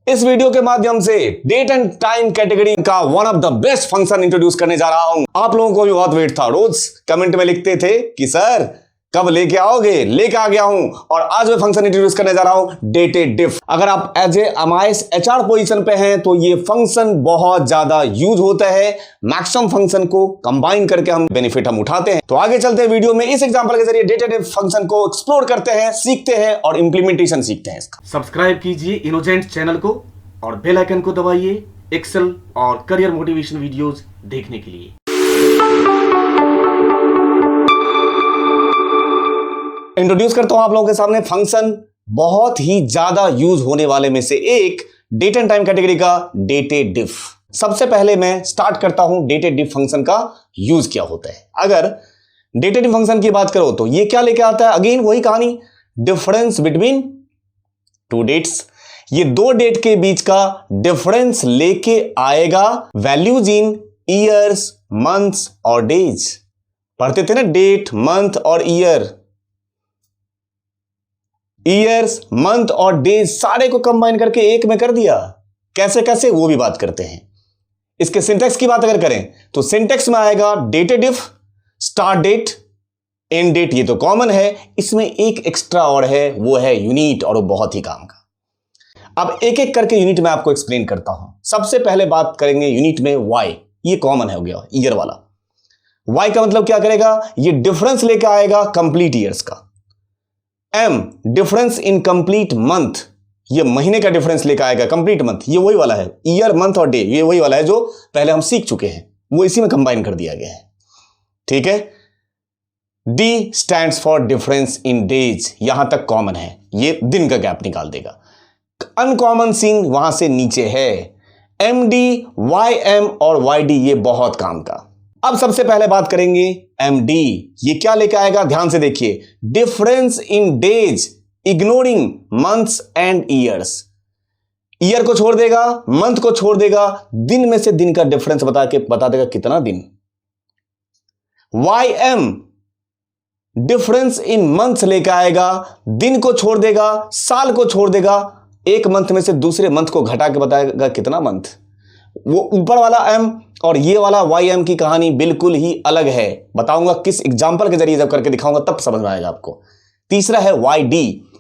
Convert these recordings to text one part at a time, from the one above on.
इस वीडियो के माध्यम से डेट एंड टाइम कैटेगरी का one of the best function introduce करने जा रहा हूं। आप लोगों को भी बहुत वेट था, रोज कमेंट में लिखते थे कि सर कब लेके आओगे, लेके आ गया हूं और आज मैं फंक्शन इंट्रोड्यूस करने जा रहा हूं, डेटेड डिफ। अगर आप as a MIS HR position पे हैं तो ये फंक्शन बहुत ज्यादा यूज होता है। मैक्सिमम फंक्शन को कंबाइन करके हम बेनिफिट उठाते हैं। तो आगे चलते हैं, वीडियो में इस एग्जांपल के जरिए डेटेड डिफ फंक्शन को एक्सप्लोर करते हैं, सीखते हैं और इंप्लीमेंटेशन सीखते हैं इसका। सब्सक्राइब कीजिए इनोजेंट चैनल को और बेल आइकन को दबाइए एक्सेल और करियर मोटिवेशन वीडियोस देखने के लिए। इंट्रोड्यूस करता हूं आप लोगों के सामने फंक्शन, बहुत ही ज्यादा यूज होने वाले में से एक डेट एंड टाइम कैटेगरी का डेटेड डिफ। सबसे पहले मैं स्टार्ट करता हूं डेटेड डिफ फंक्शन का यूज क्या होता है। अगर डेटेड डिफ फंक्शन की बात करो तो ये क्या लेके आता है, अगेन वही कहानी, डिफरेंस बिटवीन टू डेट्स। ये दो डेट के बीच का डिफरेंस लेके आएगा, वैल्यूज इन ईयर्स, मंथ्स और डेज। पढ़ते थे ना, डेट, मंथ और ईयर, ईयर्स, मंथ और डेज सारे को कंबाइन करके एक में कर दिया। कैसे कैसे वो भी बात करते हैं। इसके सिंटेक्स की बात अगर करें तो सिंटेक्स में आएगा DATEDIF, start date, end date, ये तो कॉमन है। इसमें एक एक्स्ट्रा और है, वो है यूनिट, और वो बहुत ही काम का। अब एक एक करके यूनिट में आपको एक्सप्लेन करता हूं। सबसे पहले बात करेंगे यूनिट में वाई, ये कॉमन है हो गया ईयर वाला। वाई का मतलब क्या करेगा, ये डिफरेंस लेकर आएगा कंप्लीट ईयर्स का। M, difference in complete month, ये महीने का डिफरेंस लेकर आएगा कंप्लीट मंथ, ये वही वाला है, ईयर, मंथ और डे, ये वही वाला है जो पहले हम सीख चुके हैं, वो इसी में कंबाइन कर दिया गया है। ठीक है। D stands for difference in days, यहां तक कॉमन है, ये दिन का गैप निकाल देगा। अनकॉमन सीन वहां से नीचे है, एम डी, वाई एम और वाई डी, ये बहुत काम का। अब सबसे पहले बात करेंगे एम डी, ये क्या लेके आएगा, ध्यान से देखिए, difference in days ignoring months and years. Year को छोड़ देगा, मंथ को छोड़ देगा, दिन में से दिन का डिफरेंस बता देगा कितना दिन। Y M, difference in months लेके आएगा, दिन को छोड़ देगा, साल को छोड़ देगा, एक मंथ में से दूसरे मंथ को घटा के बताएगा कितना मंथ। वो ऊपर वाला एम और ये वाला वाई एम की कहानी बिल्कुल ही अलग है, बताऊंगा किस एग्जांपल के जरिए, जब करके दिखाऊंगा तब समझ में आएगा आपको। तीसरा है वाई डी,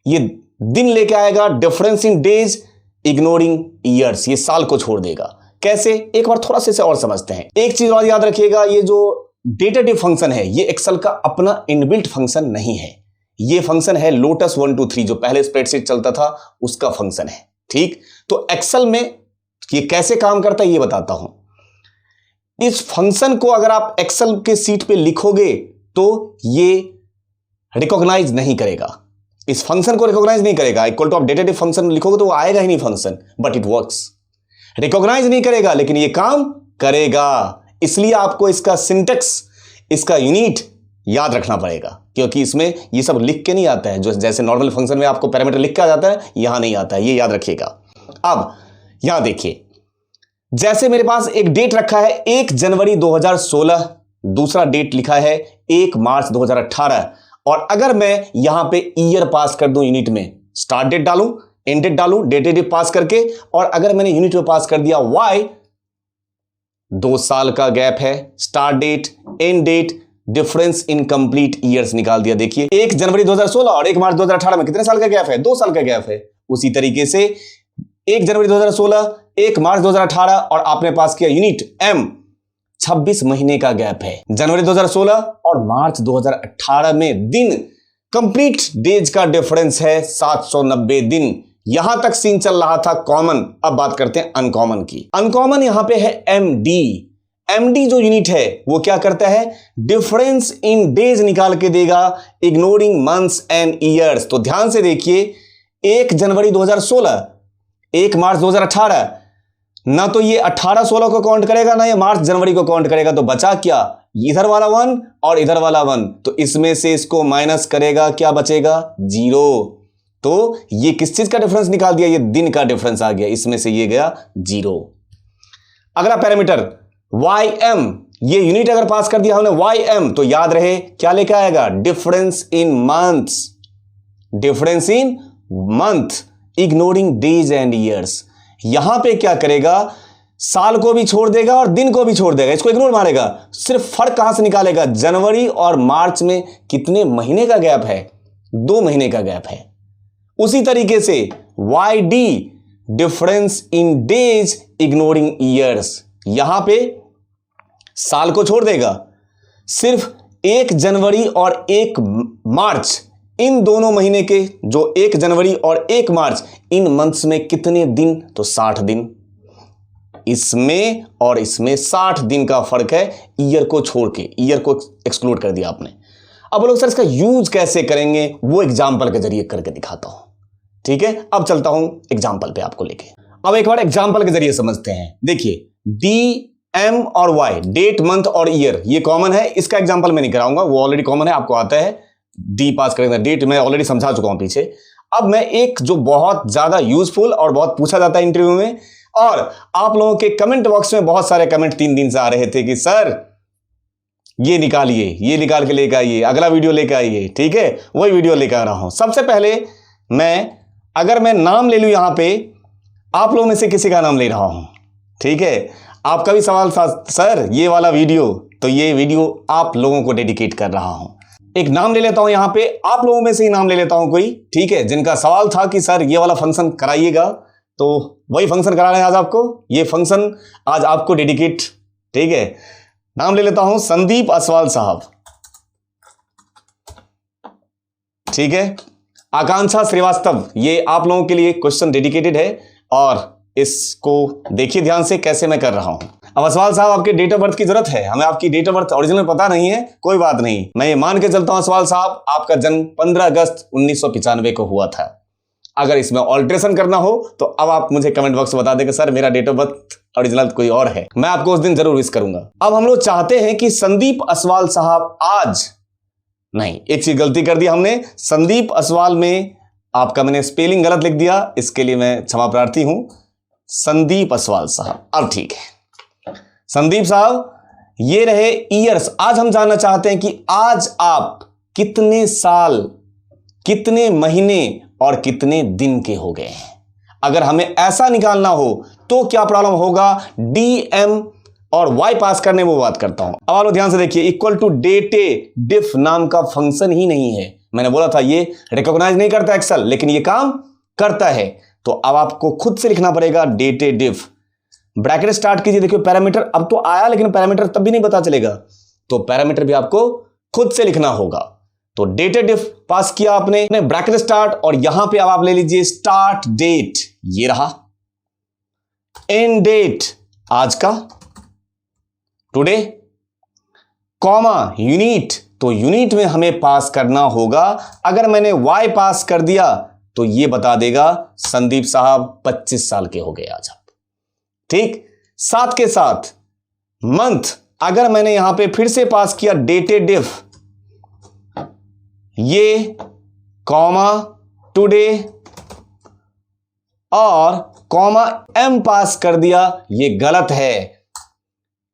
ये दिन लेके आएगा, difference in days ignoring years, ये साल को छोड़ देगा। कैसे, एक बार थोड़ा सा इसे और समझते हैं। एक चीज और याद रखिएगा, ये जो डेटेड डिफ फंक्शन है ये एक्सेल का अपना इनबिल्ट फंक्शन नहीं है, ये फंक्शन है लोटस 1 2 3 जो पहले स्प्रेडशीट चलता था उसका फंक्शन है। ठीक, तो एक्सेल में ये कैसे काम करता है ये बताता हूं। इस फंक्शन को अगर आप एक्सेल के सीट पे लिखोगे तो ये रिकॉग्नाइज नहीं करेगा, इस फंक्शन को रिकॉग्नाइज नहीं करेगा। इक्वल टू आप डेटेड डिफ फंक्शन लिखोगे तो वो आएगा ही नहीं function, but it works. Recognise नहीं करेगा लेकिन ये काम करेगा, इसलिए आपको इसका सिंटेक्स, इसका यूनिट याद रखना पड़ेगा, क्योंकि इसमें ये सब लिख के नहीं आता है, जो जैसे नॉर्मल फंक्शन में आपको पैरामीटर लिख के आ जाता है, यहां नहीं आता है, ये याद रखिएगा। अब यहां देखिए, जैसे मेरे पास एक डेट रखा है 1 जनवरी 2016, दूसरा डेट लिखा है 1 मार्च 2018, और अगर मैं यहां पे ईयर पास कर दूं यूनिट में, स्टार्ट डेट डालूं, एंड डेट डालूं, डेटेड डेट पास करके, और अगर मैंने यूनिट में पास कर दिया वाई, 2 साल का गैप है, start date, end date, difference in complete years निकाल दिया। देखिए 1 जनवरी 2016 और 1 मार्च 2018 में कितने साल का गैप है, 2 साल का गैप है। उसी तरीके से 1 जनवरी 2016, 1 मार्च 2018 और आपने पास किया यूनिट एम, 26 महीने का गैप है। जनवरी 2016 और मार्च 2018 में दिन, कंप्लीट डेज का डिफरेंस है 790 दिन। यहां तक सीन चल रहा था कॉमन। अब बात करते हैं अनकॉमन की। अनकॉमन यहां पे है एमडी। एमडी जो यूनिट है वो क्या करता है, डिफरेंस इन डेज निकाल के देगा, इग्नोरिंग मंथ्स एंड ईयर्स। तो ध्यान से देखिए, 1 जनवरी 2016, 1 मार्च 2018, ना तो ये 18-16 को काउंट करेगा, ना ये मार्च जनवरी को काउंट करेगा, तो बचा क्या, इधर वाला 1 और इधर वाला 1, तो इसमें से इसको माइनस करेगा, क्या बचेगा, 0। तो ये किस चीज का डिफरेंस निकाल दिया, ये दिन का डिफरेंस आ गया, इसमें से ये गया 0। अगला पैरामीटर वाई एम, ये यूनिट अगर पास कर दिया हमने वाई एम, तो याद रहे क्या लेकर आएगा, difference in months, difference in month ignoring days and years. यहां पे क्या करेगा, साल को भी छोड़ देगा और दिन को भी छोड़ देगा, इसको इग्नोर मारेगा। सिर्फ फर्क कहां से निकालेगा, जनवरी और मार्च में कितने महीने का गैप है, 2 महीने का गैप है। उसी तरीके से Y D, difference in days ignoring years, यहां पे साल को छोड़ देगा, सिर्फ 1 जनवरी और 1 मार्च, इन दोनों महीने के जो 1 जनवरी और 1 मार्च, इन मंथ्स में कितने दिन, तो 60 दिन। इसमें और इसमें 60 दिन का फर्क है, ईयर को छोड़ के, ईयर को एक्सक्लूड कर दिया आपने। अब लोग सर इसका यूज कैसे करेंगे, वो एग्जाम्पल के जरिए करके दिखाता हूं। ठीक है, अब चलता हूं एग्जाम्पल पे आपको लेके। अब एक बार एग्जाम्पल के जरिए समझते हैं। देखिए डी, एम और वाई, डेट, मंथ और ईयर, ये कॉमन है। इसका एग्जाम्पल मैं नहीं कराऊंगा, वो ऑलरेडी कॉमन है, आपको आता है। डी पास करेंगे, डेट मैं ऑलरेडी समझा चुका हूं पीछे। अब मैं एक जो बहुत ज्यादा यूजफुल और बहुत पूछा जाता है इंटरव्यू में, और आप लोगों के कमेंट बॉक्स में बहुत सारे कमेंट 3 दिन से आ रहे थे कि सर ये निकालिए, ये निकाल के लेकर आइए, अगला वीडियो लेकर आइए। ठीक है, वही वीडियो लेकर आ रहा हूं। सबसे पहले अगर मैं नाम ले लूं, यहां पे आप लोगों में से किसी का नाम ले रहा हूं। ठीक है, आपका भी सवाल था सर ये वाला वीडियो, तो ये वीडियो आप लोगों को डेडिकेट कर रहा हूं। एक नाम ले लेता हूं यहां पे, आप लोगों में से ही नाम ले लेता हूं कोई, ठीक है, जिनका सवाल था कि सर ये वाला फंक्शन कराइएगा, तो वही फंक्शन करा रहे हैं आज आपको। ये फंक्शन आज आपको डेडिकेट। ठीक है, नाम ले लेता हूं संदीप असवाल साहब। ठीक है, आकांक्षा श्रीवास्तव, ये आप लोगों के लिए क्वेश्चन डेडिकेटेड है, और इसको देखिए ध्यान से कैसे मैं कर रहा हूं। अब असवाल साहब आपके डेट ऑफ बर्थ की जरूरत है, हमें आपकी डेट ऑफ बर्थ ओरिजिनल पता नहीं है, कोई बात नहीं, मैं ये मान के चलता हूं असवाल साहब आपका जन्म 15 अगस्त 1995 को हुआ था। अगर इसमें ऑल्ट्रेशन करना हो तो अब आप मुझे कमेंट बॉक्स में बता देंगे सर मेरा डेट ऑफ बर्थ ओरिजिनल कोई और है, मैं आपको उस दिन जरूर विश करूंगा। अब हम लोग चाहते हैं कि संदीप असवाल साहब आज, नहीं एक चीज गलती कर दी हमने, संदीप असवाल में आपका मैंने स्पेलिंग गलत लिख दिया, इसके लिए मैं क्षमा प्रार्थी हूं। संदीप असवाल साहब, अब ठीक है। संदीप साहब ये रहे ईयर्स। आज हम जानना चाहते हैं कि आज आप कितने साल, कितने महीने और कितने दिन के हो गए हैं। अगर हमें ऐसा निकालना हो तो क्या प्रॉब्लम होगा, डी, एम और वाई पास करने वो बात करता हूं। अब आप लोग ध्यान से देखिए, इक्वल टू डेटे डिफ नाम का फंक्शन ही नहीं है। मैंने बोला था ये रिकॉग्नाइज नहीं करता एक्सेल, लेकिन ये काम करता है। तो अब आपको खुद से लिखना पड़ेगा डेटे डिफ, ब्रैकेट स्टार्ट कीजिए। देखिए पैरामीटर अब तो आया, लेकिन पैरामीटर तब भी नहीं पता चलेगा, तो पैरामीटर भी आपको खुद से लिखना होगा। तो डेटे डिफ पास किया आपने, ब्रैकेट स्टार्ट, और यहां पे अब आप ले लीजिए स्टार्ट डेट, ये रहा, एंड डेट आज का, टुडे, कॉमा यूनिट, तो यूनिट में हमें पास करना होगा। अगर मैंने वाई पास कर दिया तो ये बता देगा संदीप साहब 25 साल के हो गए आज आप। ठीक, साथ के साथ मंथ, अगर मैंने यहां पे फिर से पास किया डेटे डिफ, ये कॉमा टुडे और कॉमा एम पास कर दिया, ये गलत है।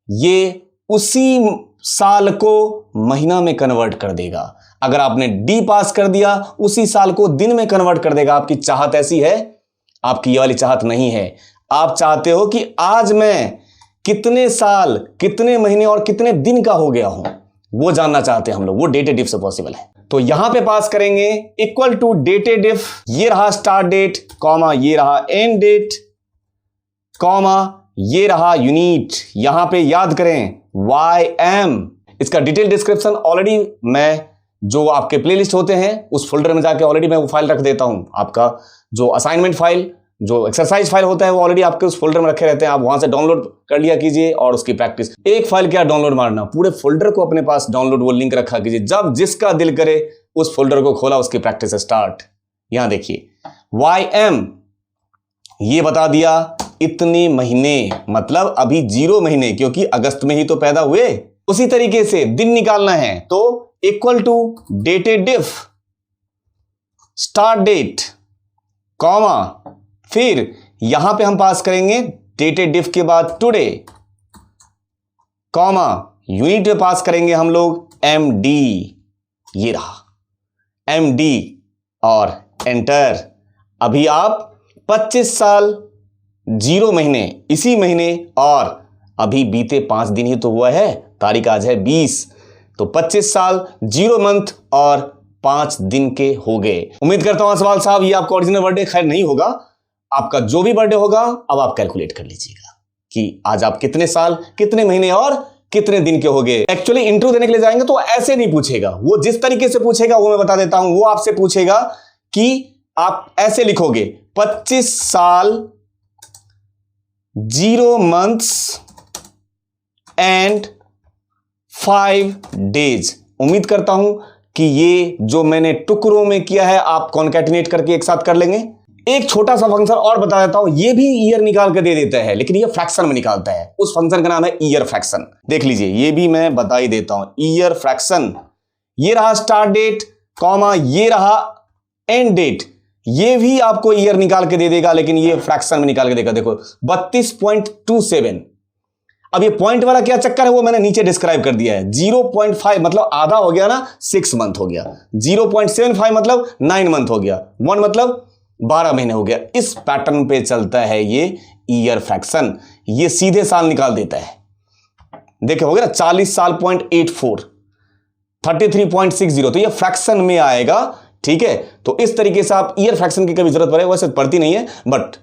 ये उसी साल को महीना में कन्वर्ट कर देगा। अगर आपने डी पास कर दिया, उसी साल को दिन में कन्वर्ट कर देगा। आपकी चाहत ऐसी है, आपकी ये वाली चाहत नहीं है। आप चाहते हो कि आज मैं कितने साल, कितने महीने और कितने दिन का हो गया हूं, वो जानना चाहते हैं हम लोग। वो डेटे डिफ से पॉसिबल है। तो यहां पे पास करेंगे इक्वल टू डेटे डिफ, ये रहा स्टार्ट डेट, कॉमा ये रहा एंड डेट, कॉमा ये रहा यूनिट। यहां पे याद करें YM, इसका डिटेल डिस्क्रिप्शन ऑलरेडी मैं जो आपके प्लेलिस्ट होते हैं उस फोल्डर में जाके ऑलरेडी मैं वो फाइल रख देता हूं। आपका जो असाइनमेंट फाइल, जो एक्सरसाइज फाइल होता है वो ऑलरेडी आपके उस फोल्डर में रखे रहते हैं। आप वहां से डाउनलोड कर लिया कीजिए और उसकी प्रैक्टिस। एक फाइल क्या डाउनलोड मारना, पूरे फोल्डर को अपने पास डाउनलोड वो लिंक रखा कीजिए। जब जिसका दिल करे उस फोल्डर को खोला, उसकी प्रैक्टिस स्टार्ट। यहां देखिए YM ये बता दिया इतने महीने, मतलब अभी 0 महीने, क्योंकि अगस्त में ही तो पैदा हुए। उसी तरीके से दिन निकालना है तो equal to DATEDIF start date, comma फिर यहां पे हम पास करेंगे डेटे डिफ के बाद टुडे, कॉमा यूनिट में पास करेंगे हम लोग MD, ये रहा MD और एंटर। अभी आप 25 साल 0 महीने इसी महीने और अभी बीते 5 दिन ही तो हुआ है, तारीख आज है 20, तो 25 साल 0 मंथ और 5 दिन के हो गए। उम्मीद करता हूं सवाल साहब ये आपका ओरिजिनल बर्थडे खैर नहीं होगा, आपका जो भी बर्थडे होगा अब आप कैलकुलेट कर लीजिएगा कि आज आप कितने साल कितने महीने और कितने दिन के हो गए। एक्चुअली इंटरव्यू देने के लिए जाएंगे तो ऐसे नहीं पूछेगा, वो जिस तरीके से पूछेगा वो मैं बता देता हूं। वो आपसे पूछेगा कि आप ऐसे लिखोगे 25 साल 0 मंथ्स एंड 5 डेज। उम्मीद करता हूं कि ये जो मैंने टुकड़ों में किया है आप कॉन्कैटिनेट करके एक साथ कर लेंगे। एक छोटा सा फंक्शन और बता देता हूं, ये भी ईयर निकाल के दे देता है लेकिन ये फ्रैक्शन में निकालता है। उस फंक्शन का नाम है ईयर फ्रैक्शन। देख लीजिए ये भी मैं बता ही देता हूं, ईयर फ्रैक्शन। ये रहा स्टार्ट डेट कॉमा, ये रहा एंड डेट, ये भी आपको ईयर निकाल के दे देगा लेकिन ये फ्रैक्शन में निकाल के देगा। देखो 32.27। अब ये पॉइंट वाला क्या चक्कर है वो मैंने नीचे डिस्क्राइब कर दिया है। 0.5 मतलब आधा हो गया ना, 6 मंथ हो गया। 0.75 मतलब 9 मंथ हो गया। 1 मतलब 12 महीने हो गया। इस पैटर्न पे चलता है ये ईयर फ्रैक्शन। ये सीधे साल निकाल देता है। देखे हो गया ना 40 साल 0.84, 33.60, तो ये फ्रैक्शन में आएगा। ठीक है, तो इस तरीके से आप ईयर फ्रैक्शन की कभी जरूरत पड़े, वैसे पड़ती नहीं है बट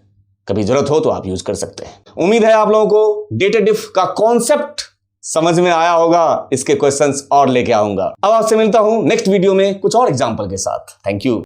कभी जरूरत हो तो आप यूज कर सकते हैं। उम्मीद है आप लोगों को डेटेड इफ का कॉन्सेप्ट समझ में आया होगा। इसके क्वेश्चंस और लेके आऊंगा। अब आपसे मिलता हूं नेक्स्ट वीडियो में कुछ और एग्जांपल के साथ। Thank you.